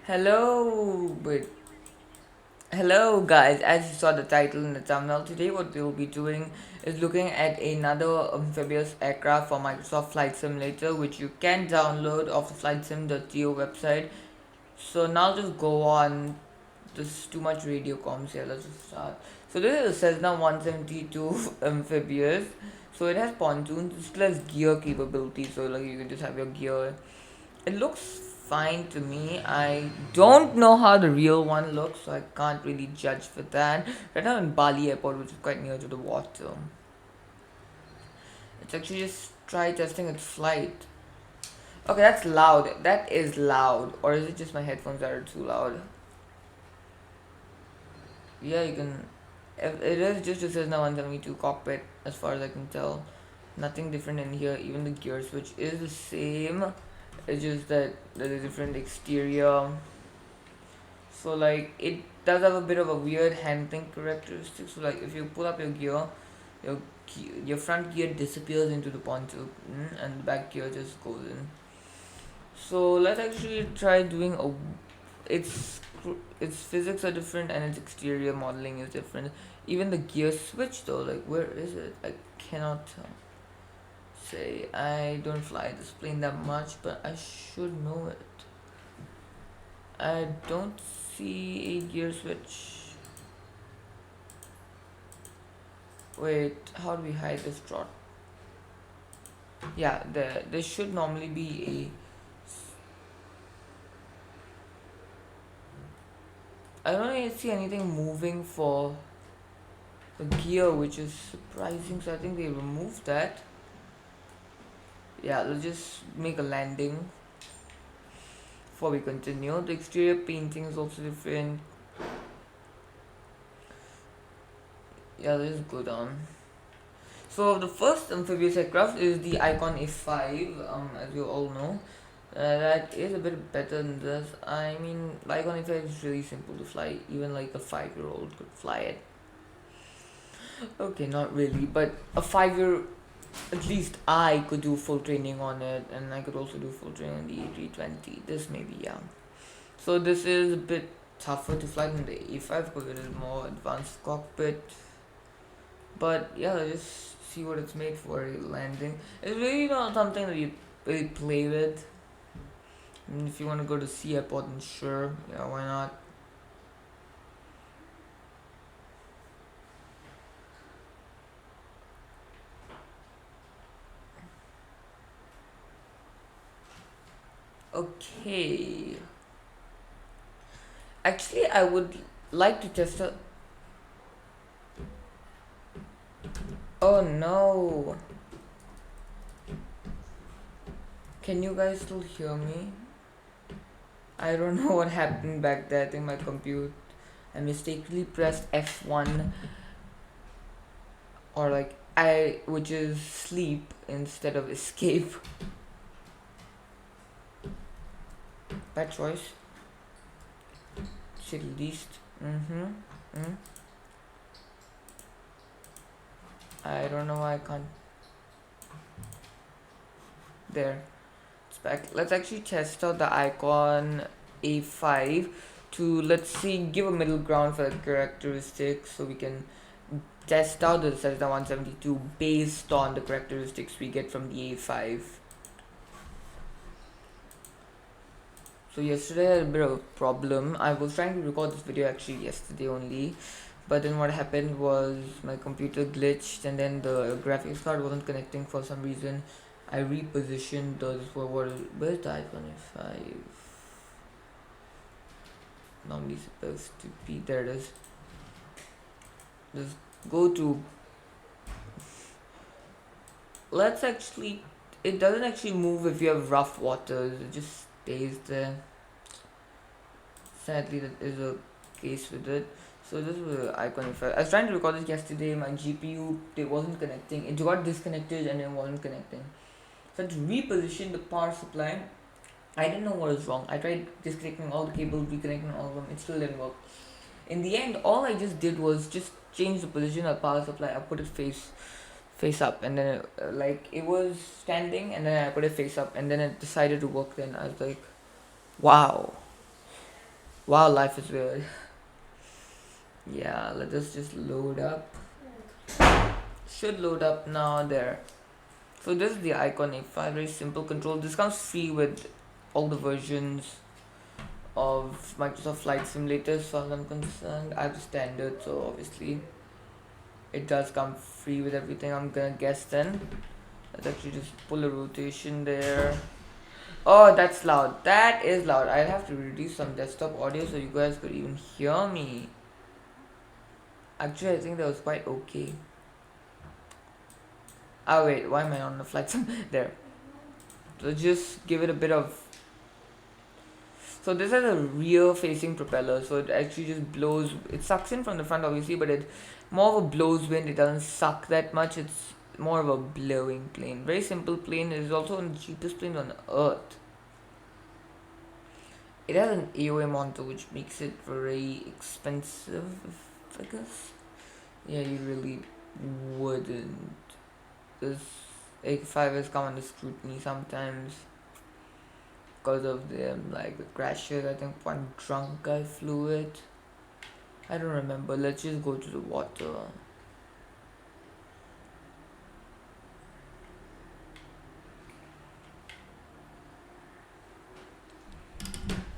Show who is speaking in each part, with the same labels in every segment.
Speaker 1: Hello, wait. Hello, guys. As you saw the title in the thumbnail, today what we'll be doing is looking at another amphibious aircraft for Microsoft Flight Simulator, which you can download off the flightsim.to website. So now just go on. There's too much radio comms here. Let's just start. So this is a Cessna 172 amphibious. So it has pontoons. It still has gear capability. So like you can just have your gear. It looks fine to me. I don't know how the real one looks, so I can't really judge for that. Right now I'm in Bali Airport, which is quite near to the water. Let's actually just try testing its flight. Okay, that's loud. That is loud. Or is it just my headphones that are too loud? Yeah, you can. It is just a Cessna 172 cockpit, as far as I can tell. Nothing different in here. Even the gear switch is the same. It's just that there's a different exterior. So like it does have a bit of a weird handling characteristic. So like if you pull up your gear, your front gear disappears into the pontoon and the back gear just goes in. So let's actually try doing a. Its its physics are different and its exterior modeling is different. Even the gear switch though, like where is it? I cannot say. I don't fly this plane that much, but I should know it. I don't see a gear switch. Wait, how do we hide this trot? Yeah, there should normally be a. I don't really see anything moving for the gear, which is surprising. So I think they removed that. Yeah, let's just make a landing before we continue. The exterior painting is also different. Yeah, let's just go down. So the first amphibious aircraft is the Icon A5, as you all know. That is a bit better than this. I mean, the Icon A5 is really simple to fly. Even like a 5-year-old could fly it. Okay, not really, but a 5-year, at least I could do full training on it, and I could also do full training on the A320. This maybe, yeah. So this is a bit tougher to fly than the A5 because it is more advanced cockpit. But yeah, let's just see what it's made for a landing. It's really not something that you really play with. I mean, if you want to go to sea airport, then sure, yeah, why not? Okay. Actually, I would like to test out. Oh no. Can you guys still hear me? I don't know what happened back there. I think my computer. I mistakenly pressed F1 or like which is sleep instead of escape. Bad choice. Say the least. I don't know why I can't. There. It's back. Let's actually test out the Icon A5 to, let's see, give a middle ground for the characteristics so we can test out the Cessna 172 based on the characteristics we get from the A5. So yesterday I had a bit of a problem. I was trying to record this video actually yesterday only, but then what happened was my computer glitched and then the graphics card wasn't connecting for some reason. I repositioned those for where's the Icon A5? Normally supposed to be there. It is. Just go to. Let's actually. It doesn't actually move if you have rough waters. It just stays there. Sadly, that is a case with it. So this was an Icon A5. I was trying to record this yesterday. My GPU it wasn't connecting. It got disconnected and it wasn't connecting. So I had to reposition the power supply. I didn't know what was wrong. I tried disconnecting all the cables, reconnecting all of them. It still didn't work. In the end, all I just did was just change the position of power supply. I put it face up, and then it was standing, and then I put it face up, and then it decided to work. Then I was like, wow. Wow, life is weird. Yeah, let us just load up. Should load up now. There. So this is the Icon A5, very simple control. This comes free with all the versions of Microsoft Flight Simulator, as far as I'm concerned. I have the standard, so obviously it does come free with everything. I'm gonna guess then. Let's actually just pull a rotation there. Oh, that's loud. That is loud. I'll have to reduce some desktop audio so you guys could even hear me. Actually, I think that was quite okay. Oh wait, why am I on the flight sim? There. So just give it a bit of. So this has a rear facing propeller, so it actually just blows. It sucks in from the front obviously, but it more of a blows wind. It doesn't suck that much. It's more of a blowing plane. Very simple plane. It is also one of the cheapest planes on earth. It has an AOA monitor which makes it very expensive, I guess. Yeah, you really wouldn't. This A5 has come under scrutiny sometimes because of the like the crashes. I think one drunk guy flew it. I don't remember. Let's just go to the water.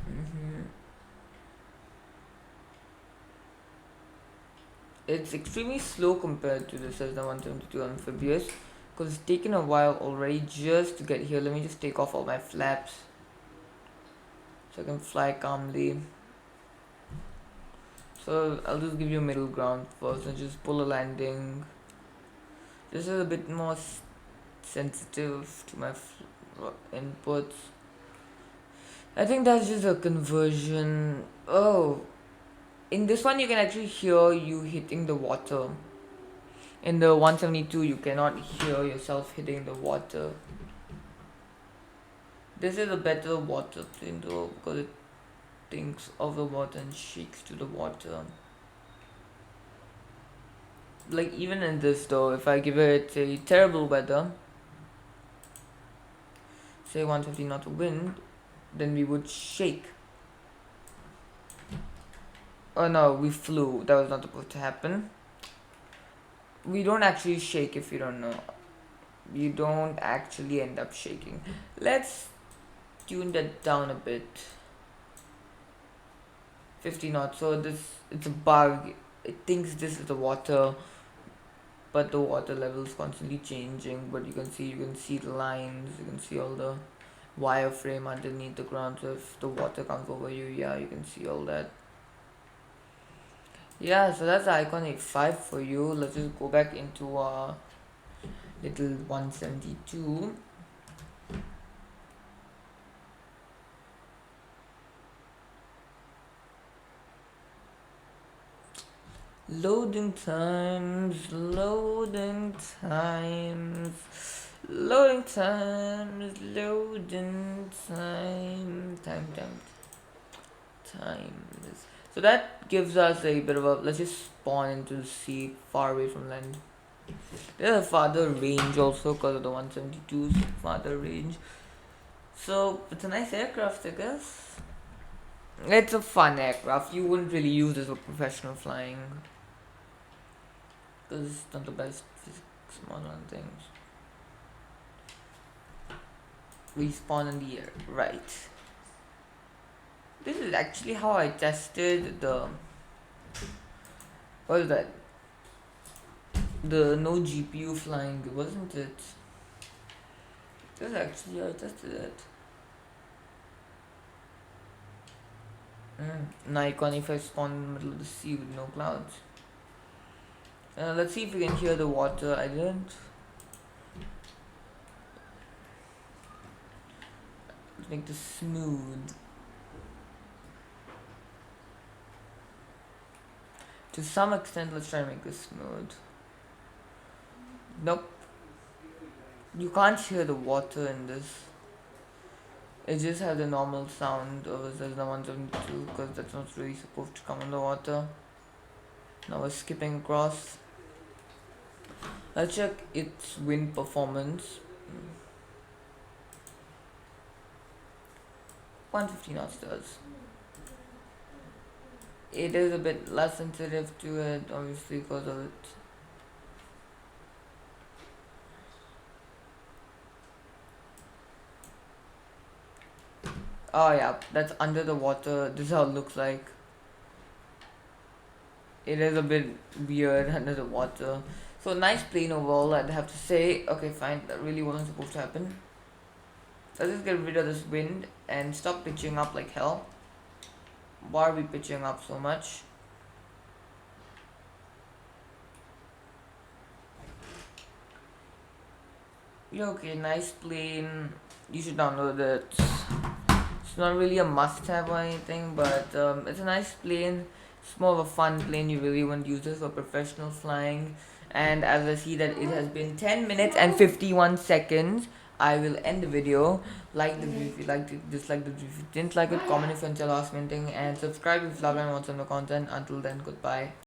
Speaker 1: hmm It's extremely slow compared to the Cessna 172 Amphibious because it's taken a while already just to get here. Let me just take off all my flaps so I can fly calmly. So I'll just give you a middle ground first and just pull a landing. This is a bit more sensitive to my inputs. I think that's just a conversion. Oh, in this one you can actually hear you hitting the water. In the 172 you cannot hear yourself hitting the water. This is a better water plane though because it thinks of the water and shakes to the water. Like even in this though, if I give it a terrible weather, say 150 knot of wind, then we would shake. Oh no, we flew. That was not supposed to happen. We don't actually shake if you don't know. You don't actually end up shaking. Let's tune that down a bit. 50 knots. So this it's a bug. It thinks this is the water, but the water level is constantly changing. But you can see the lines. You can see all the wireframe underneath the ground. So if the water comes over you, yeah, you can see all that. Yeah, so that's the Icon A5 for you. Let's just go back into our little 172. Loading times, loading times, loading times, loading times. So that gives us a bit of a, let's just spawn into the sea far away from land. There's a farther range also because of the 172's farther range. So it's a nice aircraft, I guess. It's a fun aircraft. You wouldn't really use this for professional flying because it's not the best physics model and things. We spawn in the air, right? This is actually how I tested the, what is that? The no GPU flying, wasn't it? This is actually how I tested it. Nikon if I spawn in the middle of the sea with no clouds. Let's see if we can hear the water. I didn't. Let's make this smooth. To some extent, let's try and make this smooth. Nope. You can't hear the water in this. It just has the normal sound of a Cessna 172 because that's not really supposed to come in the water. Now we're skipping across. Let's check its wind performance. 150 knots does. it is a bit less sensitive to it, obviously, because of it. Oh yeah, that's under the water. This is how it looks like. It is a bit weird under the water. So nice plane overall, I'd have to say. Okay, fine. That really wasn't supposed to happen. Let's just get rid of this wind and stop pitching up like hell. Why are we pitching up so much? Yeah, okay, nice plane. You should download it. It's not really a must-have or anything, but it's a nice plane. It's more of a fun plane. You really won't use this for professional flying. And as I see that it has been 10 minutes and 51 seconds, I will end the video. Like the video if you liked it, dislike the video if you didn't like it, comment if you want to last minute, and subscribe if you love and want some more content. Until then, goodbye.